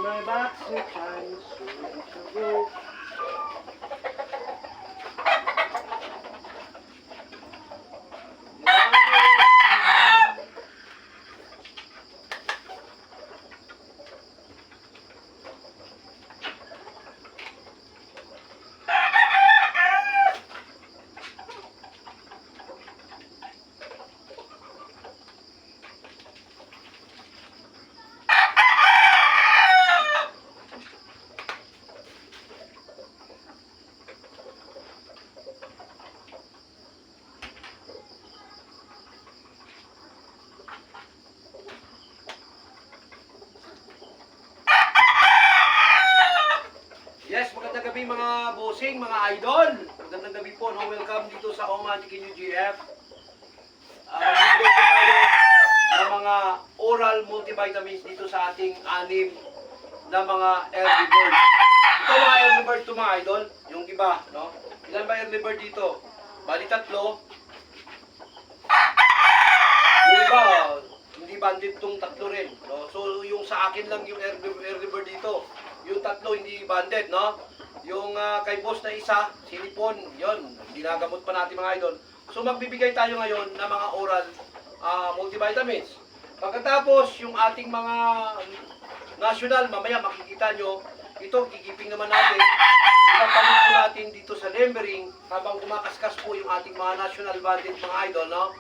my backseat shines so go. Yes, magandang gabi mga bossing, mga idol. Magandang gabi po, no? Welcome dito sa Oman GF. Magbibigay po tayo ng mga oral multivitamins dito sa ating 6 na mga early bird. Ito mga early bird to mga idol, yung iba, no? Ilan ba early bird dito? Bali 3. Yung iba, hindi banded tong 3 rin, no? So yung sa akin lang yung early bird dito. Yung 3 hindi banded, no? Yung kay boss na isa, sinipon, yon, ginagamot pa natin mga idol. So magbibigay tayo ngayon ng mga oral multivitamins. Pagkatapos, yung ating mga national, mamaya makikita nyo, ito, kikiping naman natin. Ipapalit po natin dito sa Lembering habang kumakaskas po yung ating mga national banded mga idol, no?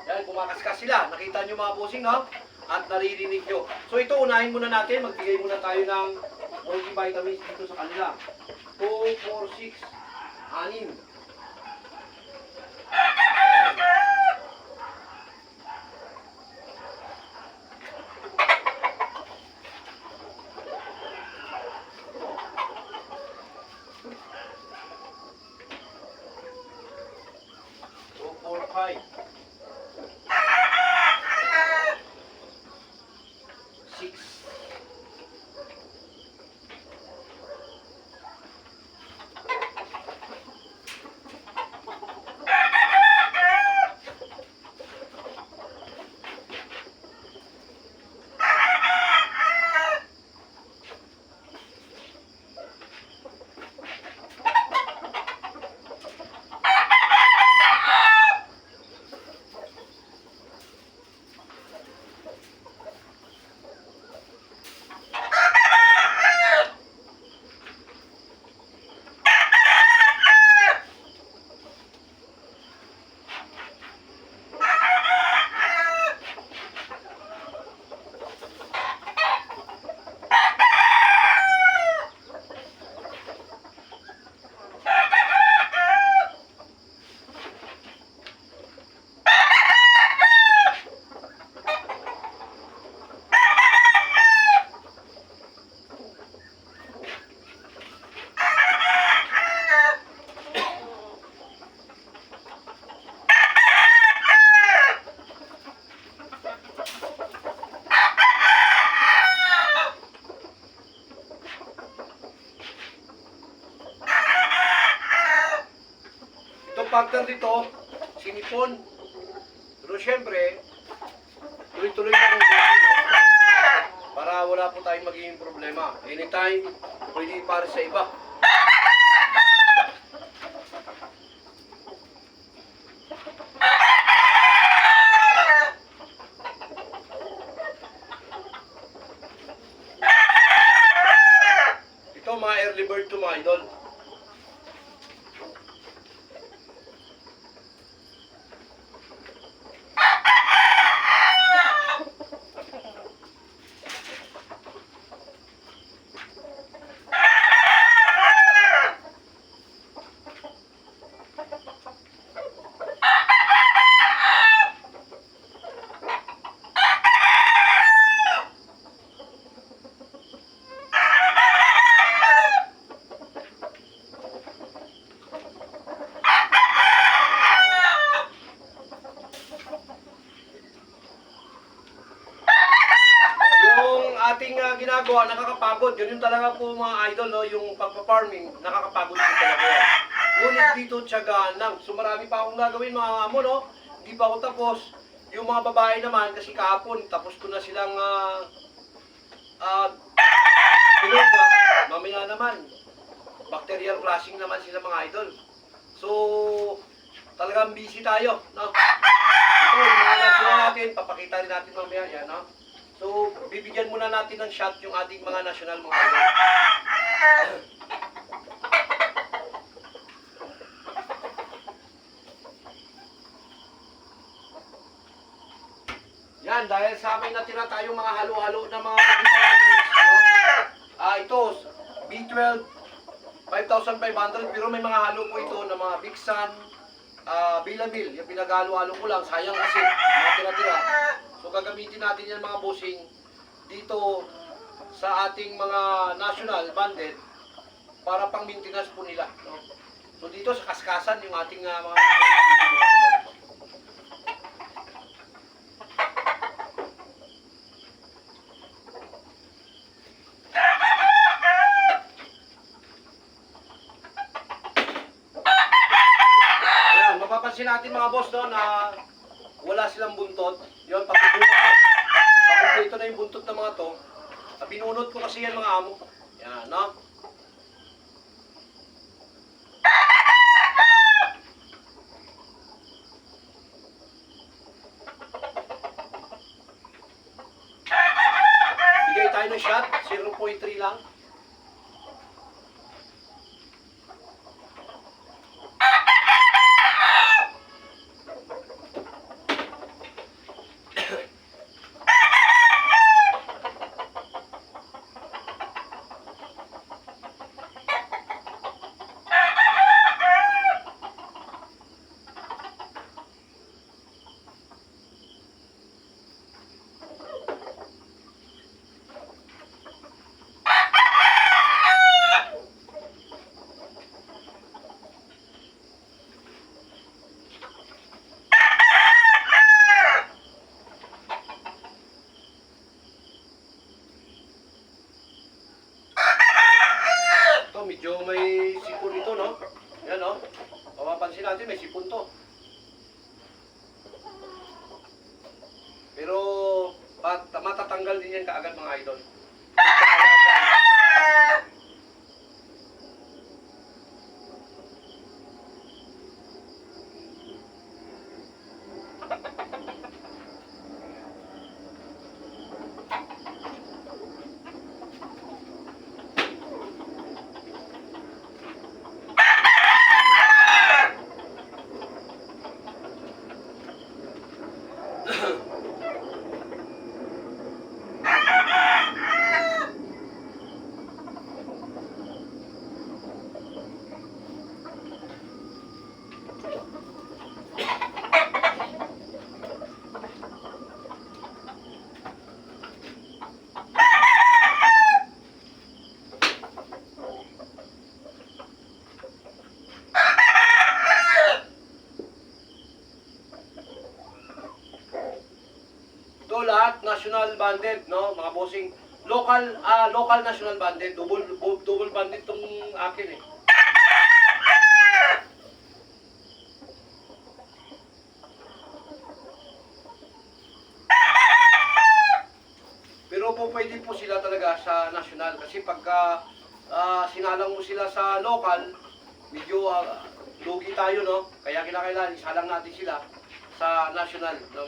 Yan, kumakaskas sila. Nakita nyo mga bossing, no? At naririnig nyo. So ito, unahin muna natin. Magbigay muna tayo ng multivitamins dito sa kanila. 2, 4, 6, 6. Factor dito, sinipon. Pero syempre, tuloy-tuloy lang ang buhay, no? Para wala po tayong magiging problema. Anytime, pwede para sa iba. Ito mga early bird to mga idol. Ginagawa, nakakapagod. Ganun talaga po mga idol, no? Yung pagpa-farming, nakakapagod po talaga yan. Ngunit dito, tiyagaan lang. So marami pa akong gagawin mga amo, no? Hindi pa ako tapos. Yung mga babae naman, kasi kahapon, tapos ko na silang naman. Bacterial flushing naman sila mga idol. So, talagang busy tayo, no? Ito, yung mga national natin, papakita rin natin mamaya yan, no? So, bibigyan muna natin ng shot yung ating mga national mga idol. Yan, dahil sa amin natira tayong mga halo-halo na mga vitamins, no? Ito, B12, 5,500, pero may mga halo po ito na mga Bixan, Bilamil, yung pinaghalo-halo ko lang, sayang kasi, mga tira-tira. So gagamitin natin yan mga bossing dito sa ating mga national banded para pang maintenance po nila, no? So dito sa kaskasan yung ating mga mapapansin natin mga boss, no, na wala silang buntot. Yun, pakumpleto na yung buntot ng mga to. Binunot ko kasi yan mga amo. Yan, no? Bigay tayo ng shot, 0.3 lang. Medyo may sipon ito, no? Yan, no? Mapapansin natin, may sipon to. Pero, matatanggal din yan kaagad mga idol. Lahat national banded, no, mga bossing. Local national banded, double banded tong akin eh. Pero po pwede po sila talaga sa national kasi pagka sinalang mo sila sa local, medyo lugi tayo, no? Kaya kinakailangan isalang natin sila sa national, no?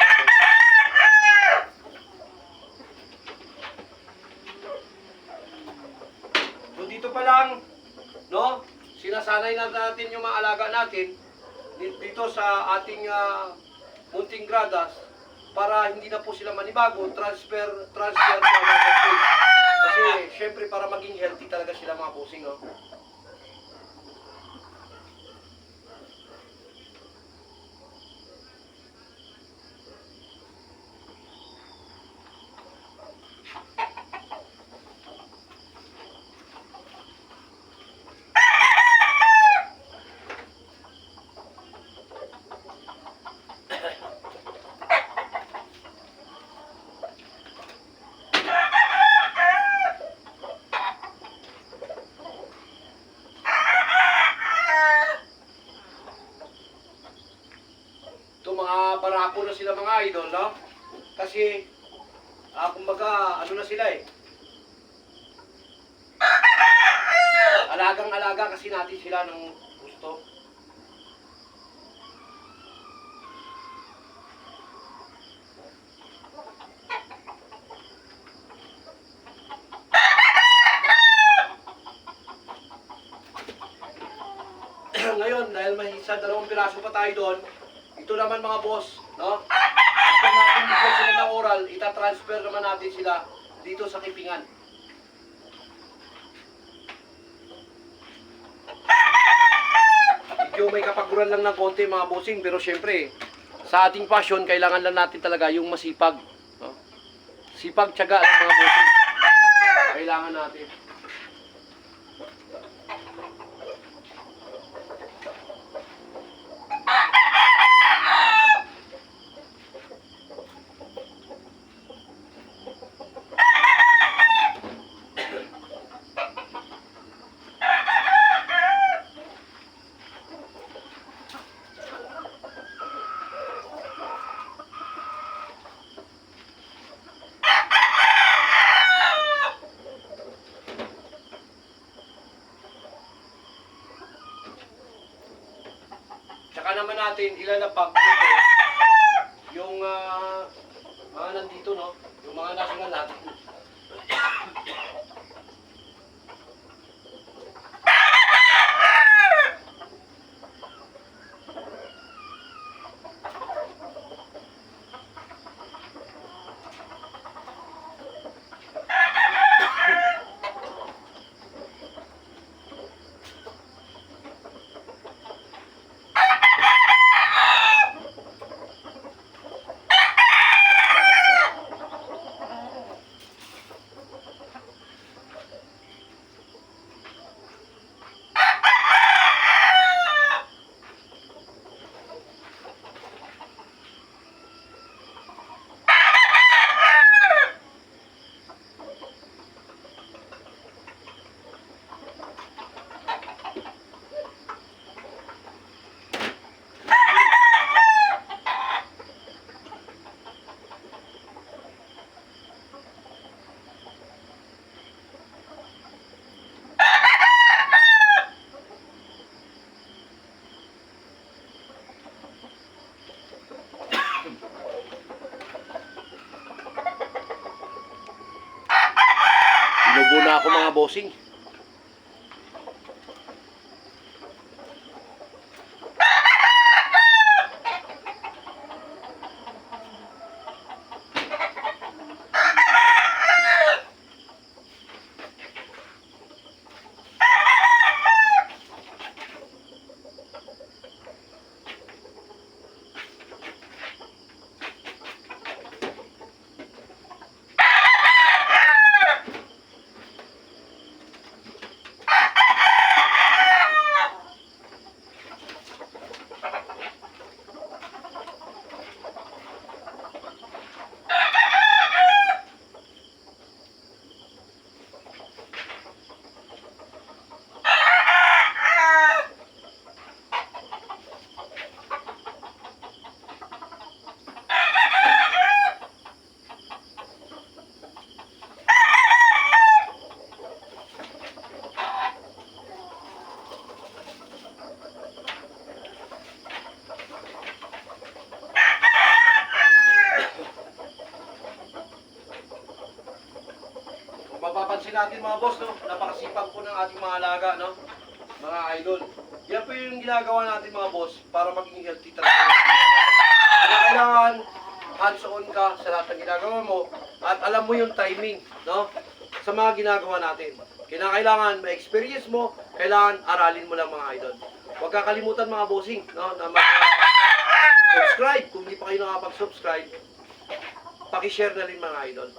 So dito pa lang, no, sinasanay na natin yung mga alaga natin dito sa ating munting gradas para hindi na po sila manibago, transfer to another place. Kasi syempre para maging healthy talaga sila mga bossing, no. Barako na sila mga idol, no? Kasi, kumbaga, ano na sila eh. kasi natin sila ng gusto. Ngayon, dahil may isa, 2 piraso pa tayo doon, ito naman mga boss, no? Kapag natin bigyan sila ng oral, itatransfer naman natin sila dito sa Kipingan. Medyo may kapaguran lang ng konti mga bossing, pero syempre, sa ating passion, kailangan lang natin talaga yung masipag. No? Sipag, tiyaga lang mga bossing. Kailangan natin. Tsaka naman natin ilalapag dito yung mga nandito, no? Yung mga nasungan natin. Inubo na ako mga bossing. Mapapansin natin mga boss, no? Napakasipag po ng ating mga alaga, no? Mga idol. Yan po yung ginagawa natin mga boss para maging healthy talaga. Kaya kailangan hands-on ka sa lahat ng ginagawa mo at alam mo yung timing, no? Sa mga ginagawa natin. Kailangan ma-experience mo, kailangan aralin mo lang mga idol. Huwag kakalimutan mga bossing, no? Na mag-subscribe. Kung hindi pa kayo nakapag-subscribe, paki-share na rin mga idol.